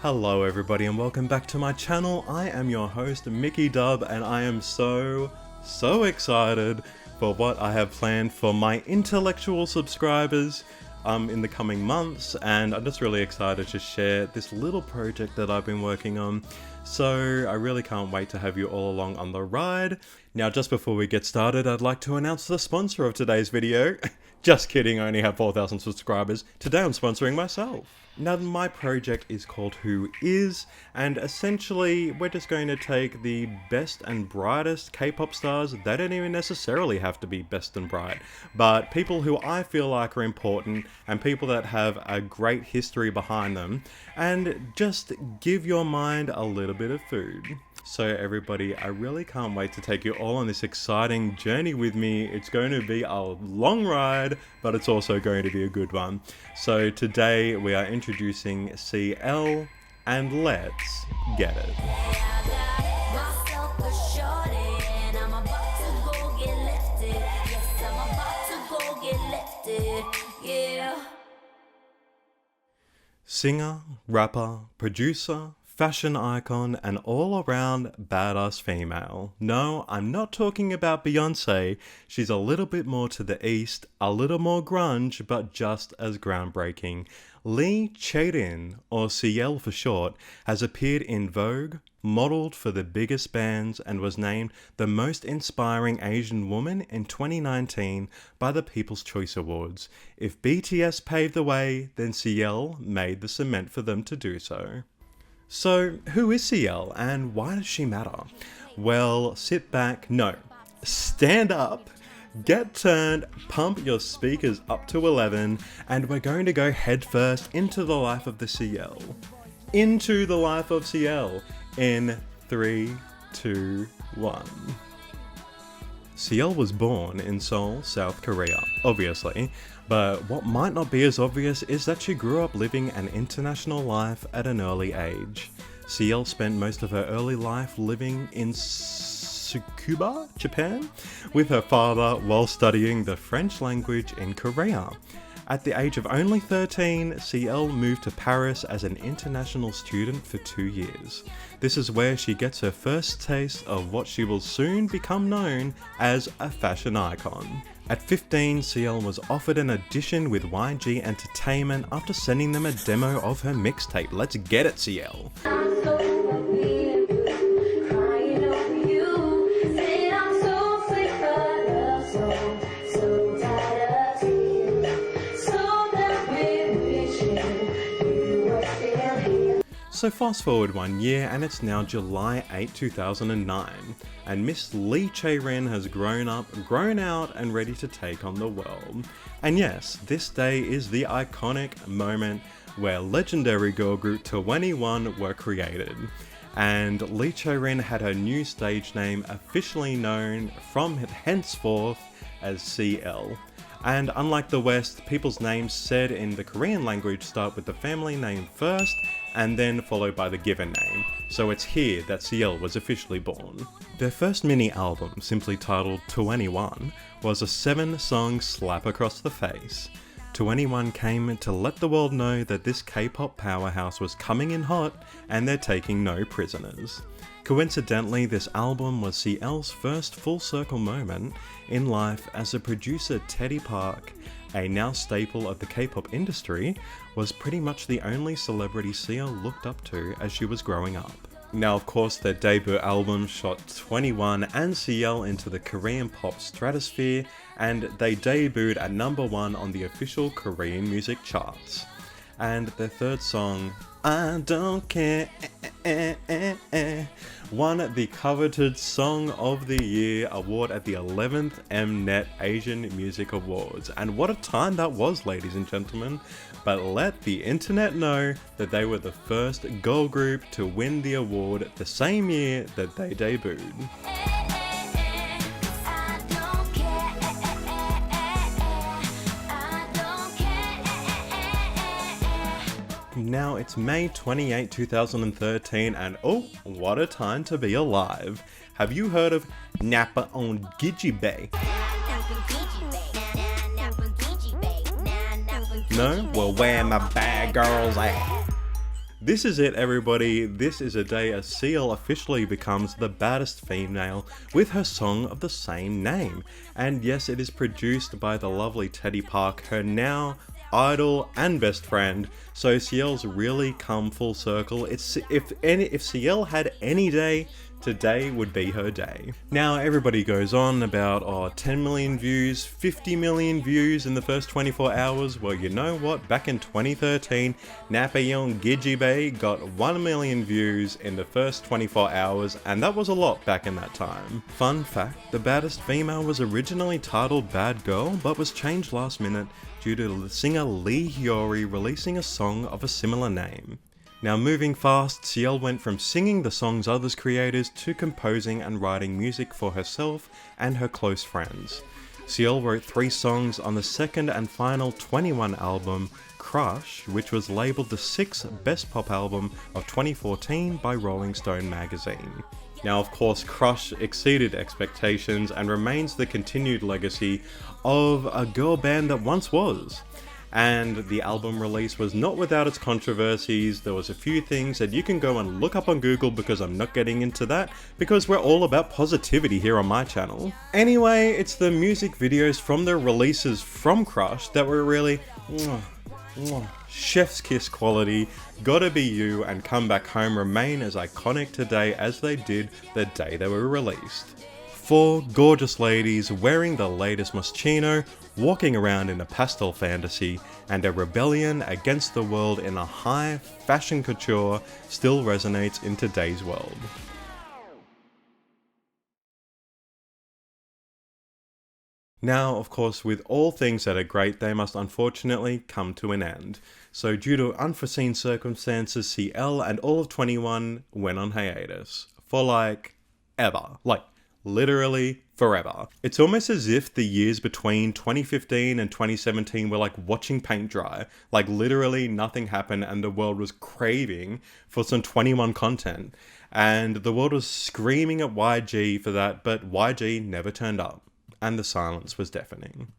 Hello everybody and welcome back to my channel. I am your host Mickey Dub and I am so excited for what I have planned for my intellectual subscribers in the coming months, and I'm just really excited to share this little project that I've been working on. So I really can't wait to have you all along on the ride. Now just before we get started, I'd like to announce the sponsor of today's video. Just kidding, I only have 4,000 subscribers. Today I'm sponsoring myself. Now my project is called Who Is, and essentially we're just going to take the best and brightest K-pop stars. They don't even necessarily have to be best and bright, but people who I feel like are important and people that have a great history behind them, and just give your mind a little bit of food. So everybody, I really can't wait to take you all on this exciting journey with me. It's going to be a long ride, but it's also going to be a good one. So today we are introducing CL, and let's get it. Singer, rapper, producer, fashion icon, and all-around badass female. No, I'm not talking about Beyonce. She's a little bit more to the east, a little more grunge, but just as groundbreaking. Lee Chae-rin, or CL for short, has appeared in Vogue, modelled for the biggest bands, and was named the most inspiring Asian woman in 2019 by the People's Choice Awards. If BTS paved the way, then CL made the cement for them to do so. So, who is CL and why does she matter? Well, sit back, no, stand up, get turned, pump your speakers up to 11, and we're going to go headfirst into the life of the CL. Into the life of CL in 3, 2, 1. CL was born in Seoul, South Korea, obviously, but what might not be as obvious is that she grew up living an international life at an early age. CL spent most of her early life living in Tsukuba, Japan, with her father while studying the French language in Korea. At the age of only 13, CL moved to Paris as an international student for 2 years. This is where she gets her first taste of what she will soon become known as a fashion icon. At 15, CL was offered an audition with YG Entertainment after sending them a demo of her mixtape. Let's get it, CL! So fast forward 1 year and it's now July 8, 2009, and Miss Lee Chae-rin has grown up, grown out, and ready to take on the world. And yes, this day is the iconic moment where legendary girl group 2NE1 were created. And Lee Chae-rin had her new stage name officially known from henceforth as CL. And unlike the West, people's names said in the Korean language start with the family name first and then followed by the given name. So it's here that CL was officially born. Their first mini album, simply titled 2NE1, was a 7-song slap across the face. 2NE1 came to let the world know that this K-pop powerhouse was coming in hot and they're taking no prisoners. Coincidentally, this album was CL's first full circle moment in life, as a producer Teddy Park, a now staple of the K-pop industry, was pretty much the only celebrity CL looked up to as she was growing up. Now of course their debut album shot 2NE1 and CL into the Korean pop stratosphere, and they debuted at #1 on the official Korean music charts. And their third song, I Don't Care, won the coveted Song of the Year award at the 11th Mnet Asian Music Awards. And what a time that was, ladies and gentlemen. But let the internet know that they were the first girl group to win the award the same year that they debuted. Now it's May 28, 2013, and oh, what a time to be alive. Have you heard of Napa on Gijibay? No? Well, where my bad girls at? This is it, everybody. This is a day as CL officially becomes the baddest female with her song of the same name. And yes, it is produced by the lovely Teddy Park, her now idol and best friend. So CL's really come full circle. If CL had any day, today would be her day. Now everybody goes on about 10 million views, 50 million views in the first 24 hours. Well, you know what? Back in 2013, Napayeon Gijibei got 1 million views in the first 24 hours, and that was a lot back in that time. Fun fact, the baddest female was originally titled Bad Girl, but was changed last minute due to the singer Lee Chae-rin releasing a song of a similar name. Now moving fast, CL went from singing the songs others created to composing and writing music for herself and her close friends. CL wrote 3 songs on the second and final 21 album, Crush, which was labelled the 6th best pop album of 2014 by Rolling Stone magazine. Now of course, Crush exceeded expectations and remains the continued legacy of a girl band that once was. And the album release was not without its controversies. There was a few things that you can go and look up on Google, because I'm not getting into that, because we're all about positivity here on my channel. Anyway, it's the music videos from the releases from Crush that were really chef's kiss quality. Gotta Be You and Come Back Home remain as iconic today as they did the day they were released. 4 gorgeous ladies wearing the latest moschino, walking around in a pastel fantasy, and a rebellion against the world in a high fashion couture still resonates in today's world. Now, of course, with all things that are great, they must unfortunately come to an end. So due to unforeseen circumstances, CL and all of 21 went on hiatus. For ever. Literally forever. It's almost as if the years between 2015 and 2017 were like watching paint dry. Literally nothing happened and the world was craving for some 21 content. And the world was screaming at YG for that, but YG never turned up. And the silence was deafening.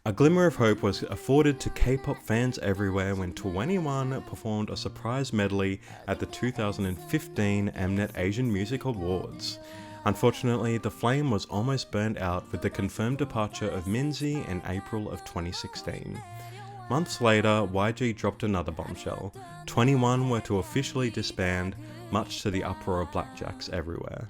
A glimmer of hope was afforded to K-pop fans everywhere when 21 performed a surprise medley at the 2015 Mnet Asian Music Awards. Unfortunately, the flame was almost burned out with the confirmed departure of Minzy in April of 2016. Months later, YG dropped another bombshell. 21 were to officially disband, much to the uproar of blackjacks everywhere.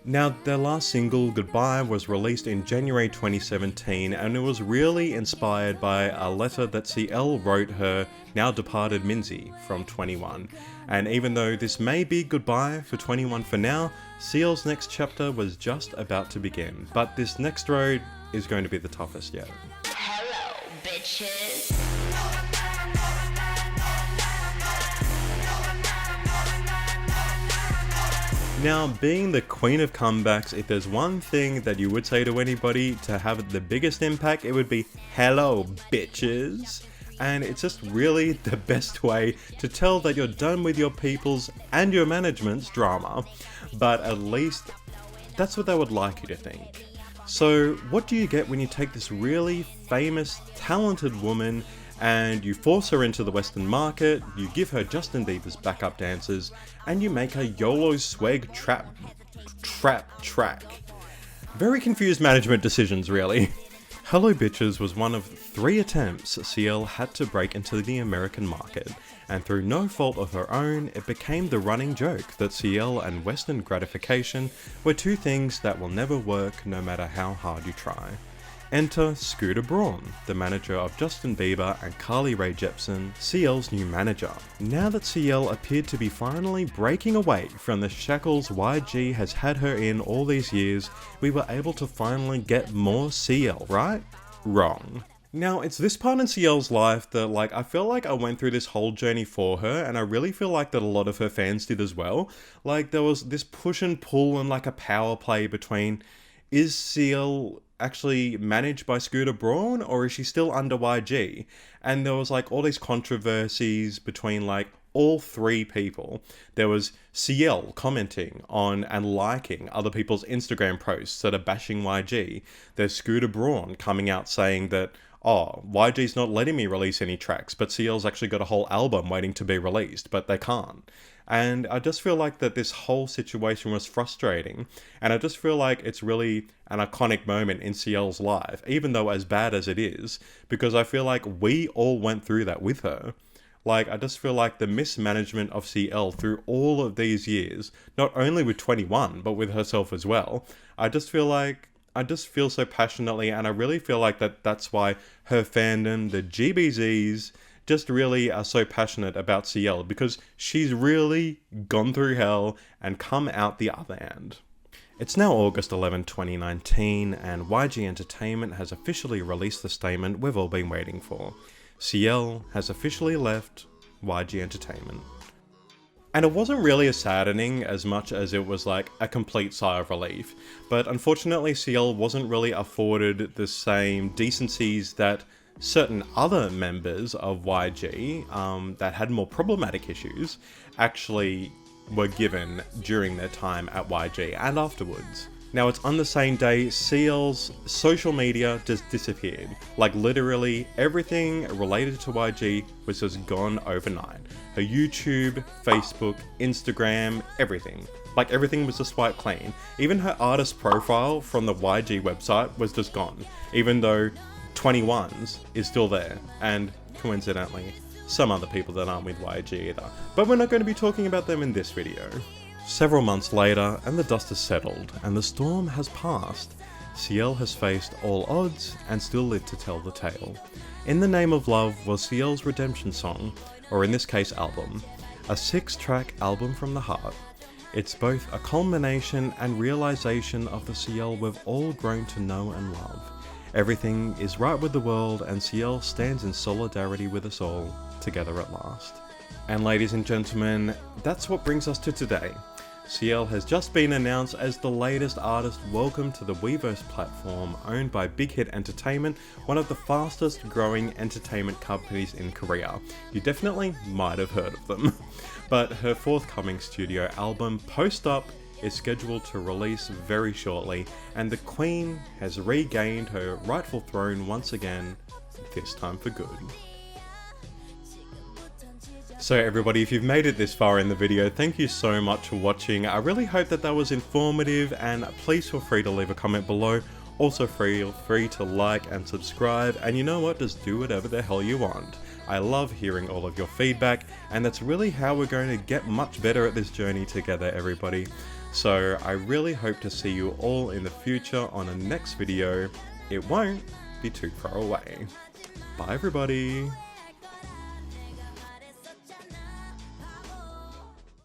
Now, their last single, Goodbye, was released in January 2017, and it was really inspired by a letter that CL wrote her now departed Minzy from 21. And even though this may be goodbye for 21 for now, CL's next chapter was just about to begin. But this next road is going to be the toughest yet. Hello, bitches. Now, being the queen of comebacks, if there's one thing that you would say to anybody to have the biggest impact, it would be, hello, bitches. And it's just really the best way to tell that you're done with your people's and your management's drama. But at least that's what they would like you to think. So what do you get when you take this really famous, talented woman and you force her into the Western market, you give her Justin Bieber's backup dancers, and you make her YOLO swag trap track? Very confused management decisions, really. Hello Bitches was one of 3 attempts CL had to break into the American market, and through no fault of her own, it became the running joke that CL and Western gratification were 2 things that will never work no matter how hard you try. Enter Scooter Braun, the manager of Justin Bieber and Carly Rae Jepsen, CL's new manager. Now that CL appeared to be finally breaking away from the shackles YG has had her in all these years, we were able to finally get more CL, right? Wrong. Now, it's this part in CL's life that, I feel like I went through this whole journey for her, and I really feel like that a lot of her fans did as well. There was this push and pull and a power play between, is CL actually managed by Scooter Braun, or is she still under YG? And there was all these controversies between all 3 people. There was CL commenting on and liking other people's Instagram posts that are bashing YG. There's Scooter Braun coming out saying that, oh, YG's not letting me release any tracks, but CL's actually got a whole album waiting to be released, but they can't. And I just feel like that this whole situation was frustrating. And I just feel like it's really an iconic moment in CL's life, even though as bad as it is, because I feel like we all went through that with her. Like, I just feel like the mismanagement of CL through all of these years, not only with 21, but with herself as well, I just feel so passionately, and I really feel like that's why her fandom, the GBZs, just really are so passionate about CL, because she's really gone through hell and come out the other end. It's now August 11, 2019, and YG Entertainment has officially released the statement we've all been waiting for. CL has officially left YG Entertainment. And it wasn't really as saddening as much as it was like a complete sigh of relief. But unfortunately, CL wasn't really afforded the same decencies that certain other members of YG that had more problematic issues actually were given during their time at YG and afterwards. Now, it's on the same day CL's social media just disappeared. Like, literally everything related to YG was just gone overnight. Her YouTube, Facebook, Instagram, everything. Like, everything was just wiped clean. Even her artist profile from the YG website was just gone, even though 21's is still there, and coincidentally, some other people that aren't with YG either. But we're not going to be talking about them in this video. Several months later, and the dust has settled, and the storm has passed, CL has faced all odds and still lived to tell the tale. In the Name of Love was CL's redemption song, or in this case album, a 6-track album from the heart. It's both a culmination and realization of the CL we've all grown to know and love. Everything is right with the world, and CL stands in solidarity with us all, together at last. And ladies and gentlemen, that's what brings us to today. CL has just been announced as the latest artist welcome to the Weverse platform owned by Big Hit Entertainment, one of the fastest growing entertainment companies in Korea. You definitely might have heard of them. But her forthcoming studio album, Post Up, is scheduled to release very shortly, and the Queen has regained her rightful throne once again, this time for good. So everybody, if you've made it this far in the video, thank you so much for watching. I really hope that was informative, and please feel free to leave a comment below. Also feel free to like and subscribe, and you know what, just do whatever the hell you want. I love hearing all of your feedback, and that's really how we're going to get much better at this journey together, everybody. So I really hope to see you all in the future on a next video. It won't be too far away. Bye everybody.